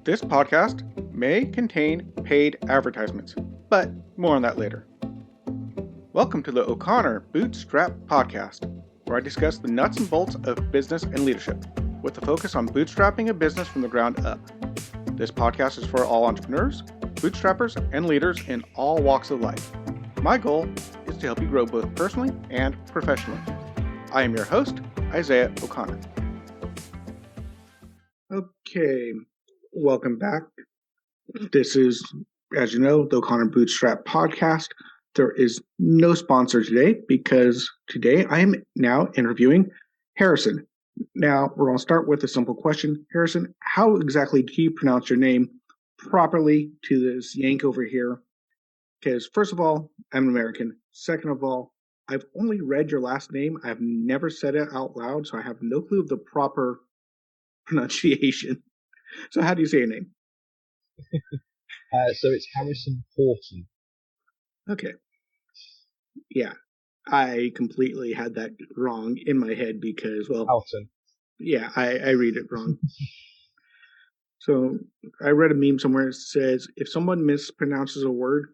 This podcast may contain paid advertisements, but more on that later. Welcome to the O'Connor Bootstrap podcast, where I discuss the nuts and bolts of business and leadership, with a focus on bootstrapping a business from the ground up. This podcast is for all entrepreneurs, bootstrappers, and leaders in all walks of life. My goal is to help you grow both personally and professionally. I am your host, Isaiah O'Connor. Okay, welcome back. This is, as you know, the O'Connor Bootstrap podcast. There is no sponsor today because today I am now interviewing Harrison. Now, we're going to start with a simple question. Harrison, how exactly do you pronounce your name properly to this yank over here? Because first of all, I'm an American. Second of all, I've only read your last name. I've never said it out loud, so I have no clue of the proper pronunciation. So how do you say your name? So it's Harrison Houghton. Okay. Yeah. I completely had that wrong in my head because, well... Houghton. Yeah, I read it wrong. So I read a meme somewhere that says, if someone mispronounces a word,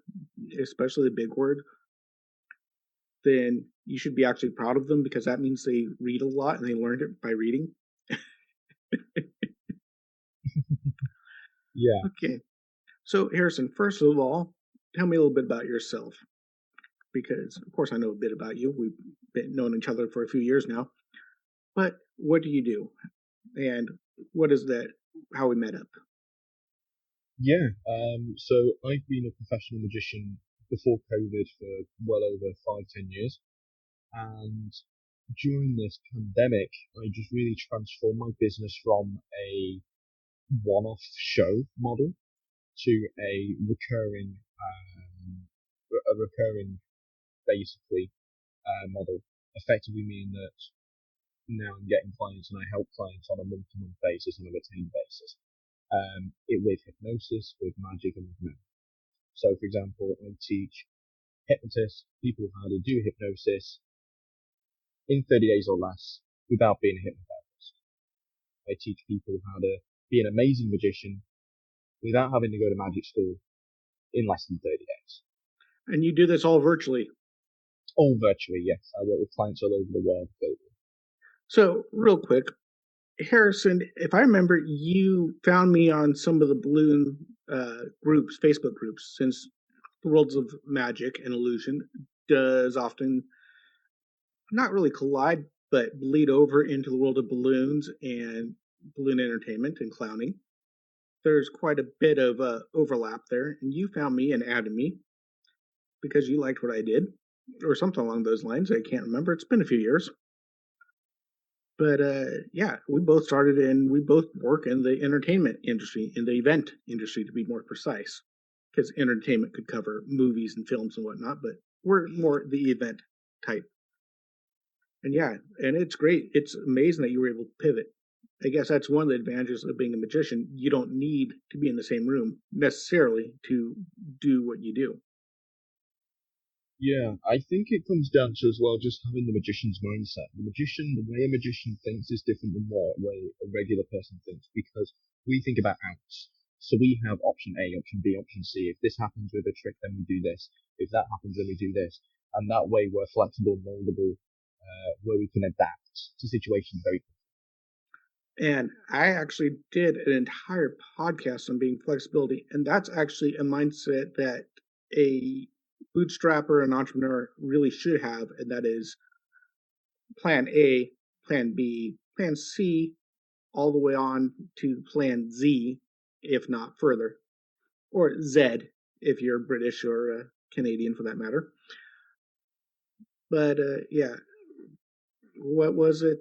especially a big word, then you should be actually proud of them because that means they read a lot and they learned it by reading. Yeah. Okay. So, Harrison, first of all, tell me a little bit about yourself. Because, of course, I know a bit about you. We've been known each other for a few years now. But what do you do? And what is that, how we met up? Yeah. So I've been a professional magician before COVID for well over 5-10 years. And during this pandemic, I just really transformed my business from a one-off show model to a recurring, basically, model, effectively meaning that now I'm getting clients and I help clients on a month-to-month basis, on a retained basis. With hypnosis, with magic, and with mail. So, for example, I teach hypnotists, people how to do hypnosis in 30 days or less without being a hypnotherapist. I teach people how to be an amazing magician without having to go to magic school in less than 30 days. And you do this all virtually? All virtually, yes. I work with clients all over the world globally. So, real quick, Harrison, if I remember, you found me on some of the balloon groups, Facebook groups, since the worlds of magic and illusion does often not really collide, but bleed over into the world of balloons and balloon entertainment and clowning. There's quite a bit of overlap there, and you found me and added me because you liked what I did, or something along those lines. I can't remember. It's been a few years. But yeah, we both started and we both work in the entertainment industry, in the event industry to be more precise, because entertainment could cover movies and films and whatnot, but we're more the event type. And yeah, and it's great. It's amazing that you were able to pivot. I guess that's one of the advantages of being a magician. You don't need to be in the same room necessarily to do what you do. Yeah, I think it comes down to as well just having the magician's mindset. The way a magician thinks is different than what way a regular person thinks because we think about outs. So we have option A, option B, option C. If this happens with a trick, then we do this. If that happens, then we do this. And that way we're flexible, moldable, where we can adapt to situations very quickly. And I actually did an entire podcast on being flexibility, and that's actually a mindset that a bootstrapper and entrepreneur really should have, and that is plan A, plan B, plan C, all the way on to plan Z, if not further, or Z if you're British or Canadian for that matter. But yeah, what was it?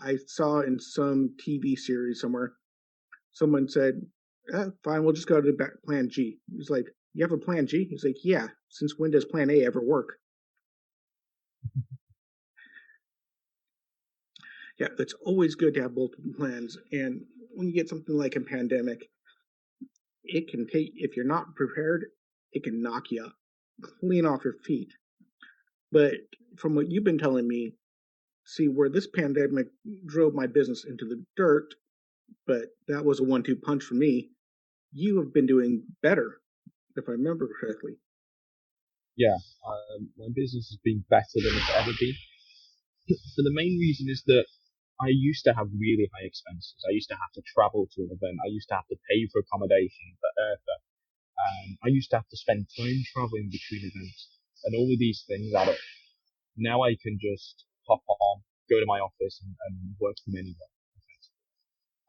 I saw in some TV series somewhere, someone said, fine, we'll just go to plan G. He's like, you have a plan G? He's like, yeah, since when does plan A ever work? Yeah, it's always good to have multiple plans. And when you get something like a pandemic, it can take, if you're not prepared, it can knock you clean off your feet. But from what you've been telling me, see, where this pandemic drove my business into the dirt but that was a 1-2 punch for me. You have been doing better, if I remember correctly. Yeah, my business has been better than it's ever been. So the main reason is that I used to have really high expenses. I used to have to travel to an event. I used to have to pay for accommodation, for airfare. I used to have to spend time traveling between events, and all of these things add up. Now I can just hop on, go to my office, and work from anywhere.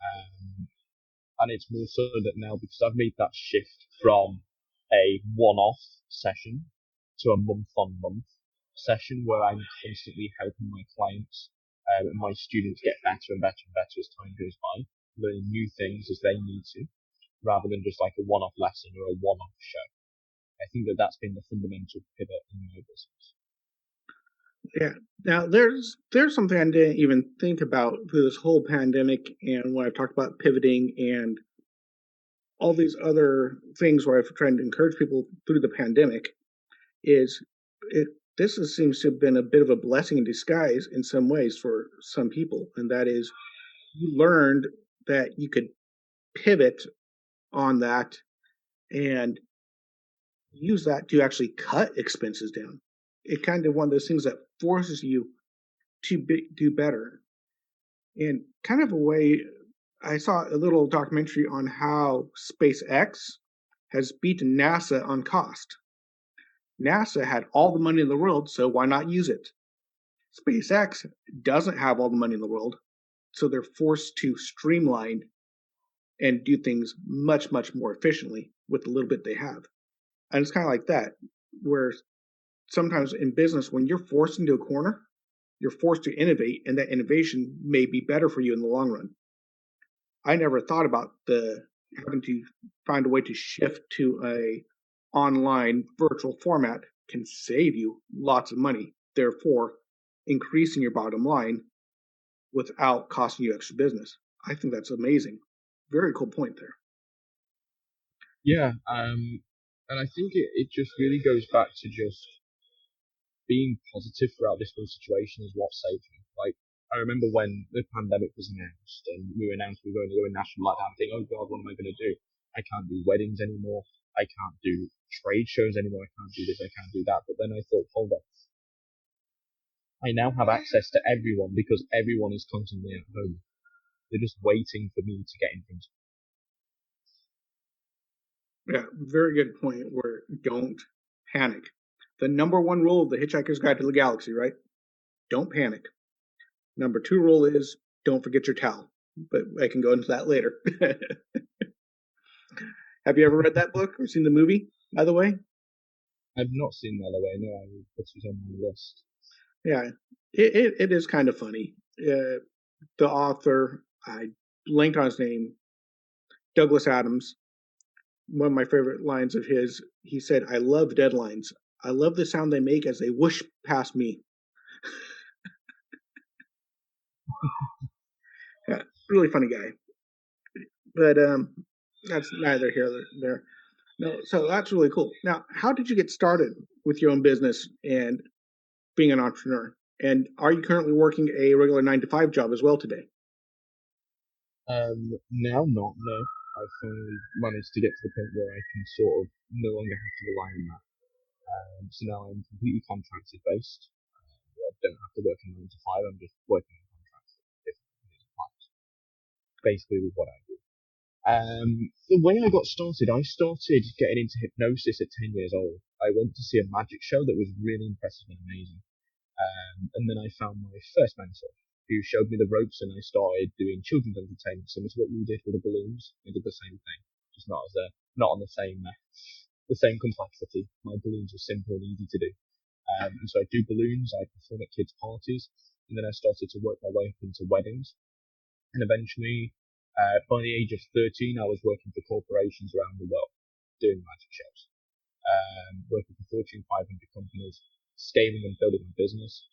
Um, and it's more so that now, because I've made that shift from a one-off session to a month-on-month session where I'm constantly helping my clients and my students get better and better and better as time goes by, learning new things as they need to, rather than just like a one-off lesson or a one-off show. I think that that's been the fundamental pivot in my business. Yeah. Now there's something I didn't even think about through this whole pandemic, and when I've talked about pivoting and all these other things where I've tried to encourage people through the pandemic is it seems to have been a bit of a blessing in disguise in some ways for some people, and that is you learned that you could pivot on that and use that to actually cut expenses down. It kind of one of those things that forces you to do better. And kind of a way, I saw a little documentary on how SpaceX has beaten NASA on cost. NASA had all the money in the world, so why not use it? SpaceX doesn't have all the money in the world, so they're forced to streamline and do things much, much more efficiently with the little bit they have. And it's kind of like that, where sometimes in business, when you're forced into a corner, you're forced to innovate, and that innovation may be better for you in the long run. I never thought about the having to find a way to shift to a online virtual format can save you lots of money, therefore increasing your bottom line without costing you extra business. I think that's amazing. Very cool point there. Yeah, and I think it just really goes back to just being positive throughout this whole situation is what saved me. Like, I remember when the pandemic was announced and we were announced we were going to go in national lockdown, I think, oh God, what am I going to do? I can't do weddings anymore. I can't do trade shows anymore. I can't do this. I can't do that. But then I thought, hold on. I now have access to everyone because everyone is constantly at home. They're just waiting for me to get in front of Yeah, very good point where don't panic. The number one rule of the Hitchhiker's Guide to the Galaxy, right? Don't panic. Number two rule is don't forget your towel. But I can go into that later. Have you ever read that book or seen the movie, by the way? I've not seen that away. No, I will put it on my list. Yeah, it is kind of funny. The author, I blanked on his name, Douglas Adams. One of my favorite lines of his, he said, I love deadlines. I love the sound they make as they whoosh past me. Yeah, really funny guy. But that's neither here nor there. No, so that's really cool. Now, how did you get started with your own business and being an entrepreneur? And are you currently working a regular 9 to 5 job as well today? Now not, no. I finally managed to get to the point where I can sort of no longer have to rely on that. So now I'm completely contracted based. Where I don't have to work a 9 to 5. I'm just working on contracts with different companies and clients. Basically, with what I do. The way I got started, I started getting into hypnosis at 10 years old. I went to see a magic show that was really impressive and amazing. And then I found my first mentor who showed me the ropes, and I started doing children's entertainment, similar to what you did with the balloons. I did the same thing, just not on the same complexity. My balloons are simple and easy to do. And so I do balloons, I perform at kids' parties, and then I started to work my way up into weddings. And eventually, by the age of 13, I was working for corporations around the world, doing magic shows, working for Fortune 500 companies, scaling and building my business.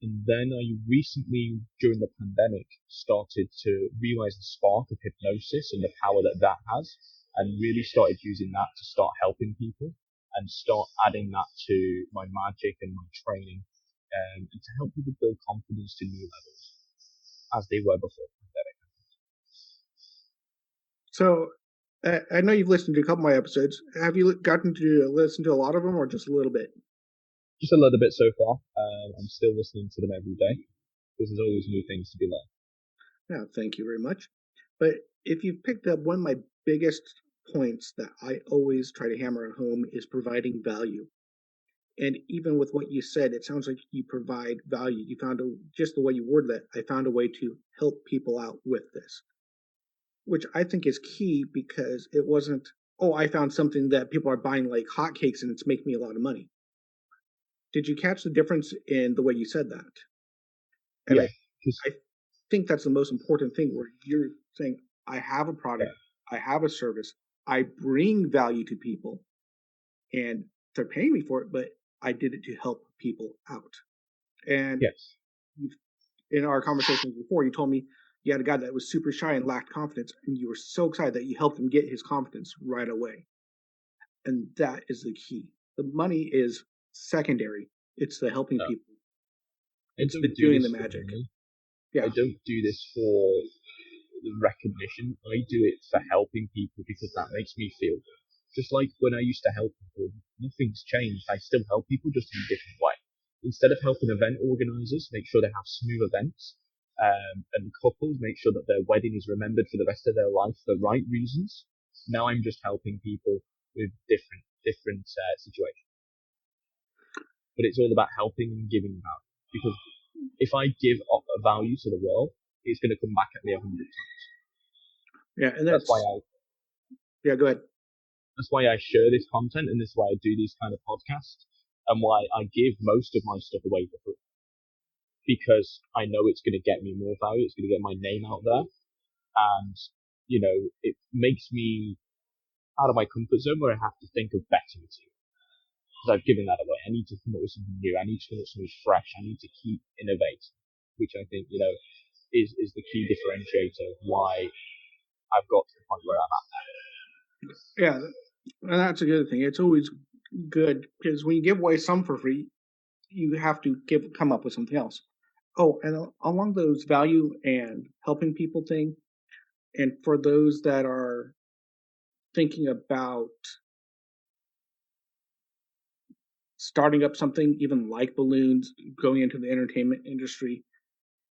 And then I recently, during the pandemic, started to realize the spark of hypnosis and the power that that has, and really started using that to start helping people and start adding that to my magic and my training, and to help people build confidence to new levels as they were before the pandemic. So I know you've listened to a couple of my episodes. Have you gotten to listen to a lot of them, or just a little bit? Just a little bit so far. I'm still listening to them every day because there's always new things to be learned. Yeah, thank you very much. But if you've picked up, one of my biggest points that I always try to hammer home is providing value. And even with what you said, it sounds like you provide value. You found just the way you worded that, I found a way to help people out with this, which I think is key because it wasn't, oh, I found something that people are buying like hotcakes and it's making me a lot of money. Did you catch the difference in the way you said that? And Yeah, because I think that's the most important thing where you're saying, I have a yeah, product, I have a service, I bring value to people, and they're paying me for it, but I did it to help people out. And yes, in our conversations before, you told me you had a guy that was super shy and lacked confidence, and you were so excited that you helped him get his confidence right away. And that is the key. The money is secondary. It's the helping no, people. I It's the don't do doing the this for magic. money. I Yeah. don't do this for the recognition. I do it for helping people because that makes me feel good. Just like when I used to help people, nothing's changed. I still help people just in a different way. Instead of helping event organizers make sure they have smooth events, and couples make sure that their wedding is remembered for the rest of their life for the right reasons. Now I'm just helping people with different situations. But it's all about helping and giving value. Because if I give a value to the world, it's going to come back at me 100 times. Yeah. And That's why that's, I yeah, go ahead. that's why I share this content, and this is why I do these kind of podcasts, and why I give most of my stuff away for free. Because I know it's going to get me more value. It's going to get my name out there, and it makes me out of my comfort zone where I have to think of better material. Because I've given that away. I need to come up with something new. I need to come up with something fresh. I need to keep innovating, which I think is the key differentiator of why I've got to the point where I'm at now. Yeah. And that's a good thing. It's always good because when you give away some for free, you have to come up with something else. Oh, and along those value and helping people thing, and for those that are thinking about starting up something even like balloons, going into the entertainment industry,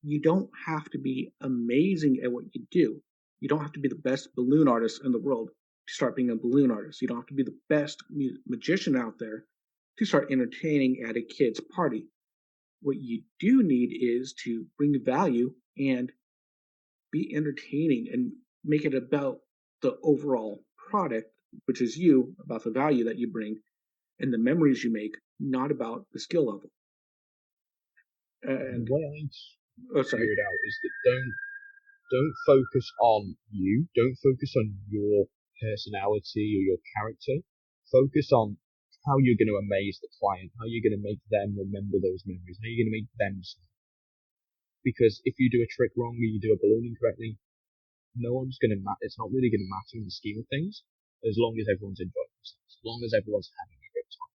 you don't have to be amazing at what you do. You don't have to be the best balloon artist in the world to start being a balloon artist. You don't have to be the best magician out there to start entertaining at a kid's party. What you do need is to bring value and be entertaining and make it about the overall product, which is you, about the value that you bring and the memories you make, not about the skill level. And And the way I oh, sorry. figure it out is that don't focus on you. Don't focus on your personality or your character. Focus on how you're going to amaze the client, how you're going to make them remember those memories, how you're going to make them smile. Because if you do a trick wrong or you do a balloon incorrectly, no one's going to matter. It's not really going to matter in the scheme of things as long as everyone's enjoying themselves, as long as everyone's having a good time.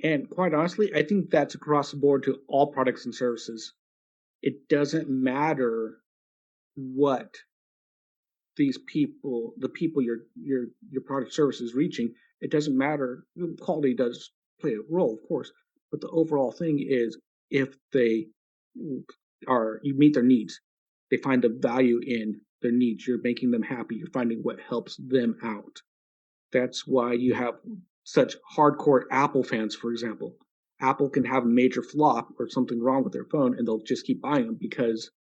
And quite honestly, I think that's across the board to all products and services. It doesn't matter what the people your product service is reaching. It doesn't matter. Quality does play a role, of course, but the overall thing is if they you meet their needs, they find the value in their needs. You're making them happy. You're finding what helps them out. That's why you have such hardcore Apple fans, for example. Apple can have a major flop or something wrong with their phone, and they'll just keep buying them because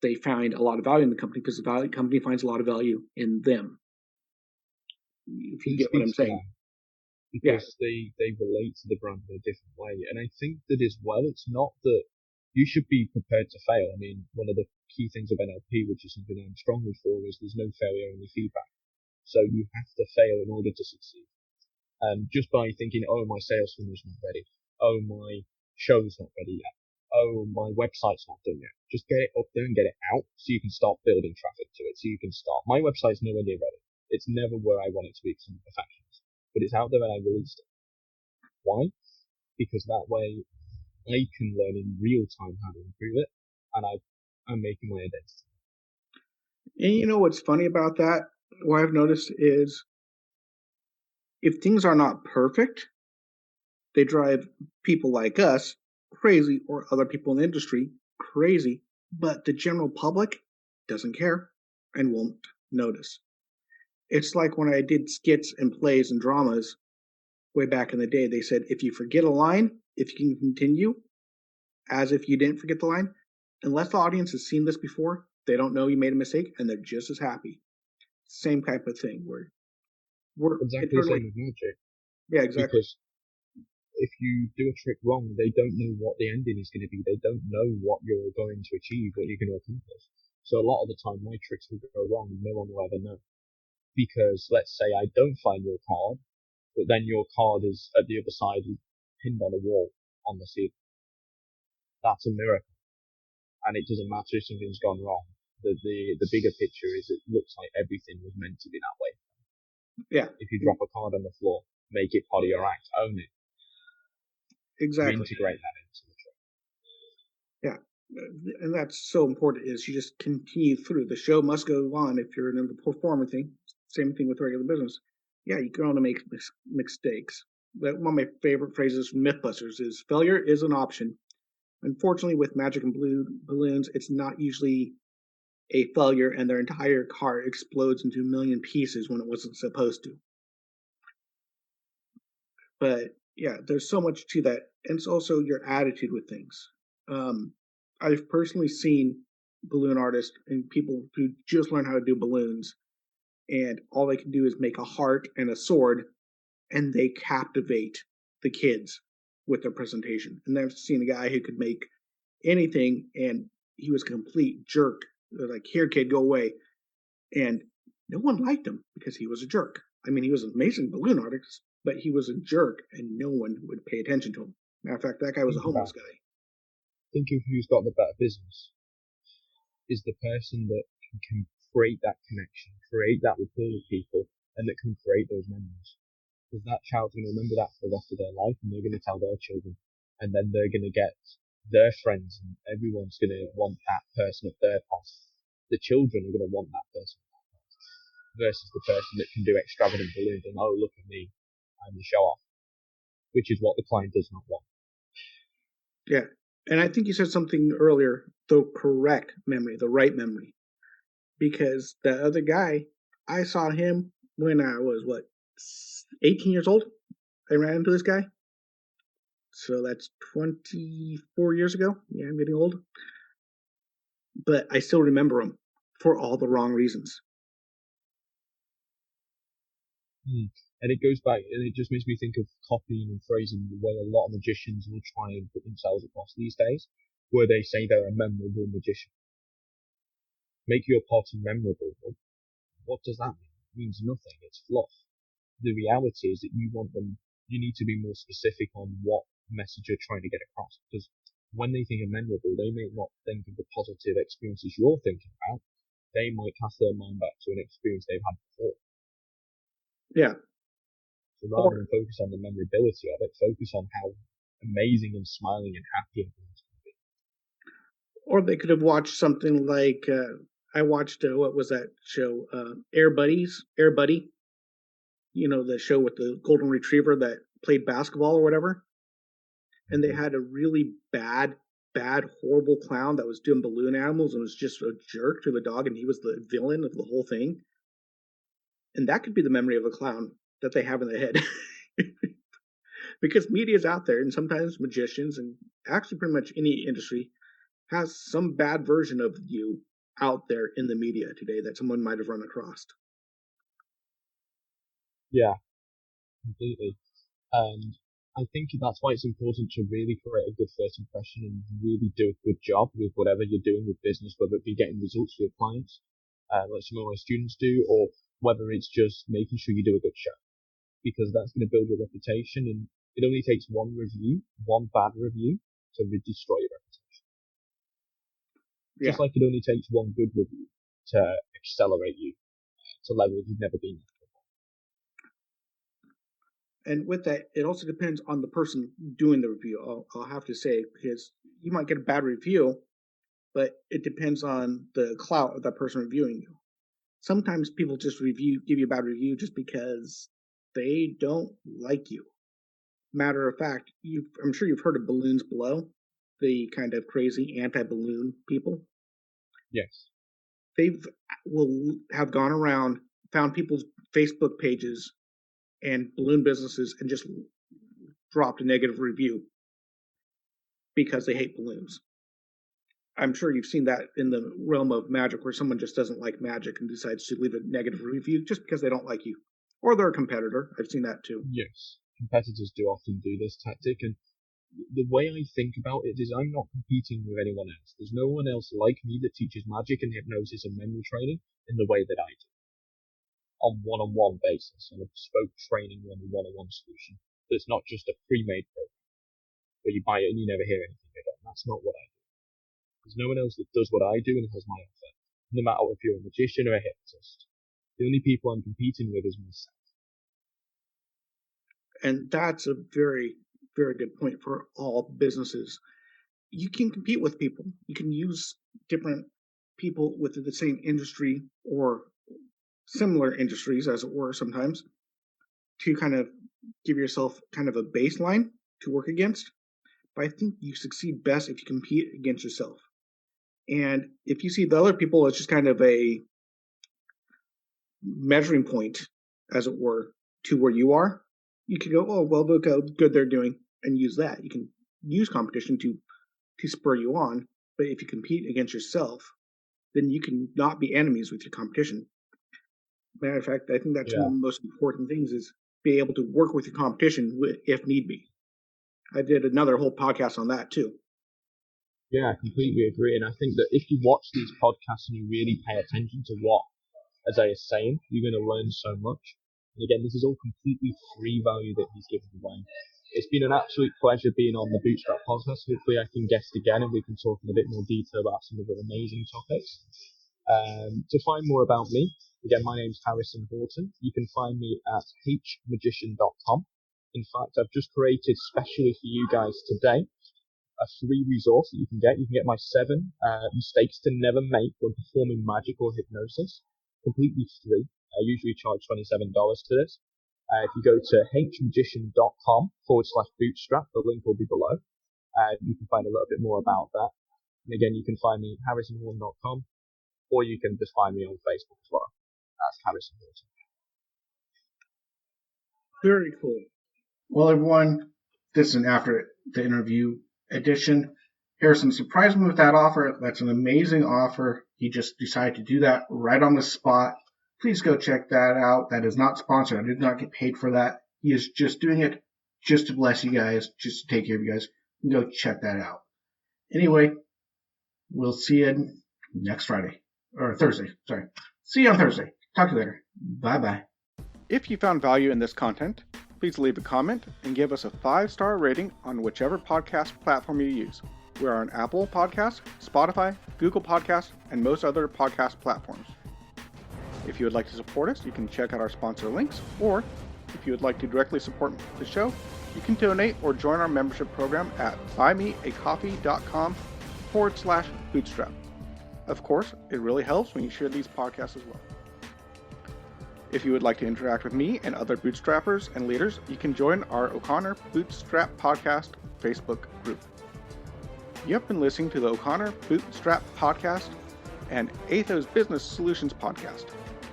they find a lot of value in the company because the company finds a lot of value in them. If you It get what I'm speaks to saying. them Yeah. because they relate to the brand in a different way. And I think that as well, it's not that you should be prepared to fail. I mean, one of the key things of NLP, which is something I'm strongly for, is there's no failure, only feedback. So you have to fail in order to succeed. Just by thinking, oh, my sales funnel's not ready. Oh, my show's not ready yet. Oh, my website's not done yet. Just get it up there and get it out so you can start building traffic to it. So you can start. My website's nowhere near ready. It's never where I want it to be because I'm a perfectionist. But it's out there and I released it. Why? Because that way I can learn in real time how to improve it, and I'm making my identity. And you know what's funny about that? What I've noticed is if things are not perfect, they drive people like us crazy or other people in the industry crazy, but the general public doesn't care and won't notice. It's like when I did skits and plays and dramas way back in the day, they said if you forget a line, if you can continue as if you didn't forget the line, unless the audience has seen this before, they don't know you made a mistake and they're just as happy. Same type of thing where we're Exactly the internally, same with magic, yeah, exactly. because if you do a trick wrong, they don't know what the ending is going to be. They don't know what you're going to achieve, what you're going to accomplish. So a lot of the time, my tricks will go wrong, and no one will ever know. Because let's say I don't find your card, but then your card is at the other side, pinned on a wall on the ceiling. That's a miracle, and it doesn't matter if something's gone wrong. The bigger picture is it looks like everything was meant to be that way. Yeah, If you drop a card on the floor, make it part of your act, own it. You exactly. integrate that into the trick. Yeah, and that's so important. Is you just continue through the show must go on. If you're in the performer thing, same thing with regular business. Yeah, you can only make mistakes. But one of my favorite phrases from MythBusters is failure is an option. Unfortunately, with magic and balloons, it's not usually a failure and their entire car explodes into a million pieces when it wasn't supposed to. But yeah, there's so much to that. And it's also your attitude with things. Um, I've personally seen balloon artists and people who just learn how to do balloons, and all they can do is make a heart and a sword, and they captivate the kids with their presentation. And I've seen a guy who could make anything, and he was a complete jerk. Like, here, kid, go away. And no one liked him because he was a jerk. I mean, he was an amazing balloon artist, but he was a jerk, and no one would pay attention to him. Matter of fact, that guy was a Think homeless about guy. think of who's got the better business. Is the person that can create that connection, create that rapport with people, and that can create those memories. Because that child's going to remember that for the rest of their life, and they're going to tell their children, and then they're going to get their friends, and everyone's going to want that person at their party. The children are going to want that person versus the person that can do extravagant balloons and, oh, look at me, I'm the show off, which is what the client does not want. Yeah. And I think you said something earlier, the correct memory, the right memory. Because the other guy, I saw him when I was, 18 years old. I ran into this guy. So that's 24 years ago. Yeah, I'm getting old. But I still remember him for all the wrong reasons. And it goes back, and it just makes me think of copying and phrasing the way a lot of magicians will try and put themselves across these days, where they say they're a memorable magician. Make your party memorable. Well, what does that mean? It means nothing. It's fluff. The reality is that you need to be more specific on what message you're trying to get across. Because when they think of memorable, they may not think of the positive experiences you're thinking about. They might cast their mind back to an experience they've had before. Yeah. So rather Or than focus on the memorability of it, focus on how amazing and smiling and happy everyone's going to be. or they could have watched something like I watched what was that show? Air Buddies, Air Buddy. You know, the show with the golden retriever that played basketball or whatever. And they Mm-hmm. had a really bad, horrible clown that was doing balloon animals and was just a jerk to the dog, and he was the villain of the whole thing. And that could be the memory of a clown that they have in their head. Because media is out there, and sometimes magicians, and actually pretty much any industry, has some bad version of you out there in the media today that someone might have run across. Yeah, completely. And I think that's why it's important to really create a good first impression and really do a good job with whatever you're doing with business, whether it be getting results for your clients, like some of my students do, or whether it's just making sure you do a good show, because that's going to build your reputation. And it only takes one review, one bad review, to destroy your reputation. Yeah. Just like it only takes one good review to accelerate you to levels you've never been at. And with that, it also depends on the person doing the review. I'll have to say, because you might get a bad review, but it depends on the clout of that person reviewing you. Sometimes people just give you a bad review just because they don't like you. Matter of fact, I'm sure you've heard of Balloons Below, the kind of crazy anti-balloon people. Yes. They will have gone around, found people's Facebook pages and balloon businesses, and just dropped a negative review because they hate balloons. I'm sure you've seen that in the realm of magic, where someone just doesn't like magic and decides to leave a negative review just because they don't like you. Or they're a competitor. I've seen that too. Yes. Competitors do often do this tactic, and the way I think about it is I'm not competing with anyone else. There's no one else like me that teaches magic and hypnosis and memory training in the way that I do. On one-on-one basis, on a bespoke training one-on-one solution. It's not just a pre-made program where you buy it and you never hear anything again. That's not what I do. There's no one else that does what I do and has my offer, no matter if you're a magician or a hypnotist. The only people I'm competing with is myself. And that's a very, very good point for all businesses. You can compete with people. You can use different people within the same industry or similar industries, as it were, sometimes, to kind of give yourself kind of a baseline to work against. But I think you succeed best if you compete against yourself. And if you see the other people as just kind of a measuring point, as it were, to where you are, you can go, oh, well, look how good they're doing, and use that. You can use competition to spur you on. But if you compete against yourself, then you can not be enemies with your competition. Matter of fact, I think that's one of the most important things, is be able to work with your competition if need be. I did another whole podcast on that too. Yeah, I completely agree. And I think that if you watch these podcasts and you really pay attention to what Isaiah is saying, you're going to learn so much. And again, this is all completely free value that he's given away. It's been an absolute pleasure being on the Bootstrap podcast. Hopefully I can guest again and we can talk in a bit more detail about some other amazing topics. To find more about me, again, my name's Harrison Houghton. You can find me at hmagician.com. In fact, I've just created specially for you guys today a free resource that you can get. You can get my 7 mistakes to never make when performing magic or hypnosis, completely free. I usually charge $27 to this. If you go to hmagician.com/bootstrap, the link will be below. You can find a little bit more about that. And again, you can find me at harrisonhorn.com, or you can just find me on Facebook as well. That's Harrison Houghton. Very cool. Well, everyone, this is an after the interview edition. Harrison surprised me with that offer. That's an amazing offer. He just decided to do that right on the spot. Please go check that out. That is not sponsored. I did not get paid for that. He is just doing it just to bless you guys, just to take care of you guys. Go check that out. Anyway, we'll see you next Friday. Or Thursday, sorry. See you on Thursday. Talk to you later. Bye-bye. If you found value in this content, please leave a comment and give us a 5-star rating on whichever podcast platform you use. We are on Apple Podcasts, Spotify, Google Podcasts, and most other podcast platforms. If you would like to support us, you can check out our sponsor links, or if you would like to directly support the show, you can donate or join our membership program at buymeacoffee.com/bootstrap. Of course, it really helps when you share these podcasts as well. If you would like to interact with me and other bootstrappers and leaders, you can join our O'Connor Bootstrap Podcast Facebook group. You have been listening to the O'Connor Bootstrap Podcast and Atheoz Business Solutions Podcast.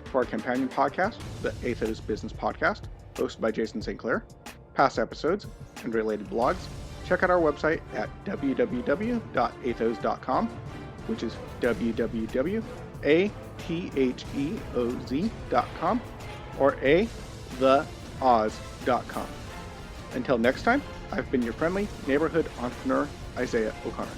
For our companion podcast, the Atheoz Business Podcast, hosted by Jason St. Clair, past episodes, and related blogs, check out our website at www.atheoz.com, which is www.atheoz.com, or theoz.com. Until next time, I've been your friendly neighborhood entrepreneur, Isaiah O'Connor.